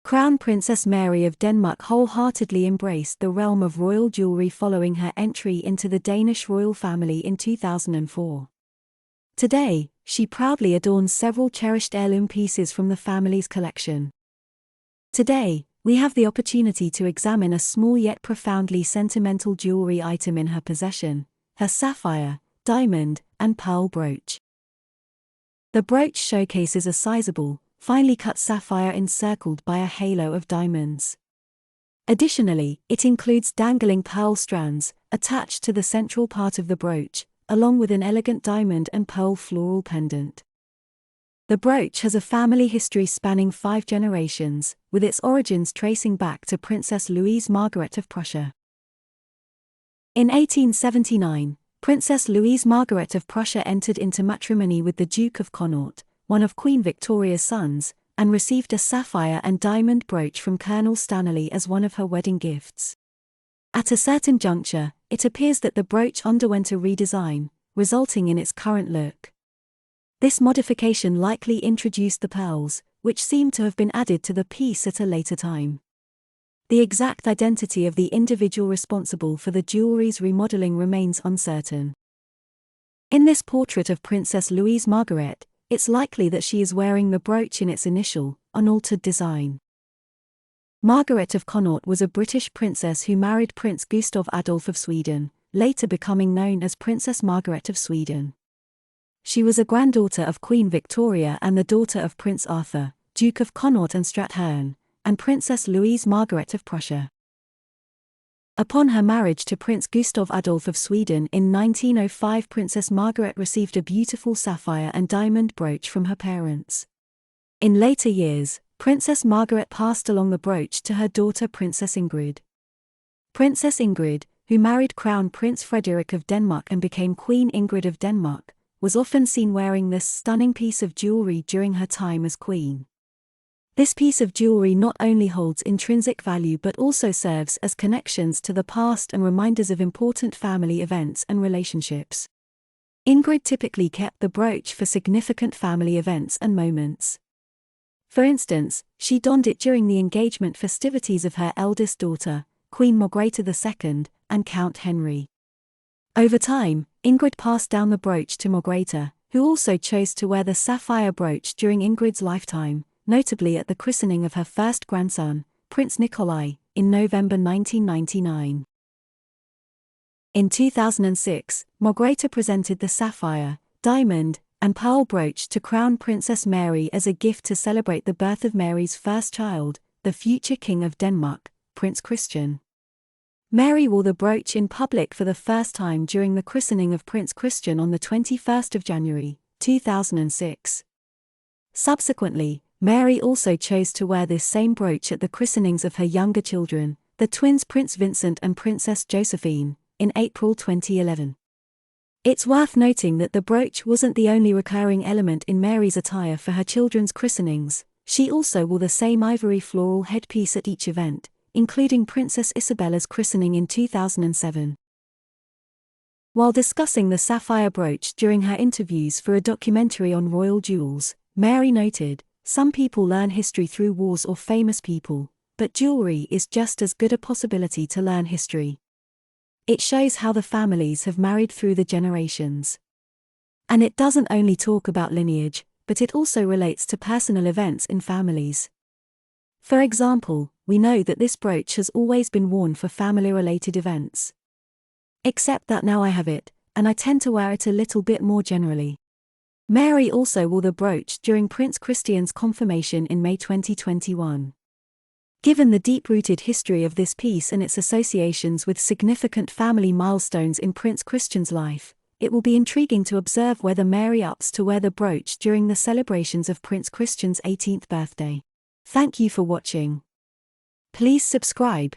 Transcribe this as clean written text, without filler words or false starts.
Crown Princess Mary of Denmark wholeheartedly embraced the realm of royal jewelry following her entry into the Danish royal family in 2004. Today, she proudly adorns several cherished heirloom pieces from the family's collection. Today, we have the opportunity to examine a small yet profoundly sentimental jewelry item in her possession, her sapphire, diamond, and pearl brooch. The brooch showcases a sizable, finely cut sapphire encircled by a halo of diamonds. Additionally, it includes dangling pearl strands, attached to the central part of the brooch, along with an elegant diamond and pearl floral pendant. The brooch has a family history spanning 5 generations, with its origins tracing back to Princess Louise Margaret of Prussia. In 1879, Princess Louise Margaret of Prussia entered into matrimony with the Duke of Connaught, one of Queen Victoria's sons, and received a sapphire and diamond brooch from Colonel Stanley as one of her wedding gifts. At a certain juncture, it appears that the brooch underwent a redesign, resulting in its current look. This modification likely introduced the pearls, which seem to have been added to the piece at a later time. The exact identity of the individual responsible for the jewelry's remodeling remains uncertain. In this portrait of Princess Louise Margaret, it's likely that she is wearing the brooch in its initial, unaltered design. Margaret of Connaught was a British princess who married Prince Gustav Adolf of Sweden, later becoming known as Princess Margaret of Sweden. She was a granddaughter of Queen Victoria and the daughter of Prince Arthur, Duke of Connaught and Strathern, and Princess Louise Margaret of Prussia. Upon her marriage to Prince Gustav Adolf of Sweden in 1905, Princess Margaret received a beautiful sapphire and diamond brooch from her parents. In later years, Princess Margaret passed along the brooch to her daughter Princess Ingrid. Princess Ingrid, who married Crown Prince Frederik of Denmark and became Queen Ingrid of Denmark, was often seen wearing this stunning piece of jewelry during her time as queen. This piece of jewelry not only holds intrinsic value but also serves as connections to the past and reminders of important family events and relationships. Ingrid typically kept the brooch for significant family events and moments. For instance, she donned it during the engagement festivities of her eldest daughter, Queen Margaret II, and Count Henry. Over time, Ingrid passed down the brooch to Margaret, who also chose to wear the sapphire brooch during Ingrid's lifetime, notably at the christening of her first grandson, Prince Nikolai, in November 1999. In 2006, Margaret presented the sapphire, diamond, and pearl brooch to Crown Princess Mary as a gift to celebrate the birth of Mary's first child, the future King of Denmark, Prince Christian. Mary wore the brooch in public for the first time during the christening of Prince Christian on the 21st of January, 2006. Subsequently, Mary also chose to wear this same brooch at the christenings of her younger children, the twins Prince Vincent and Princess Josephine, in April 2011. It's worth noting that the brooch wasn't the only recurring element in Mary's attire for her children's christenings. She also wore the same ivory floral headpiece at each event, including Princess Isabella's christening in 2007. While discussing the sapphire brooch during her interviews for a documentary on royal jewels, Mary noted, "Some people learn history through wars or famous people, but jewelry is just as good a possibility to learn history. It shows how the families have married through the generations. And it doesn't only talk about lineage, but it also relates to personal events in families. For example, we know that this brooch has always been worn for family-related events. Except that now I have it, and I tend to wear it a little bit more generally." Mary also wore the brooch during Prince Christian's confirmation in May 2021. Given the deep-rooted history of this piece and its associations with significant family milestones in Prince Christian's life, it will be intriguing to observe whether Mary opts to wear the brooch during the celebrations of Prince Christian's 18th birthday. Thank you for watching. Please subscribe.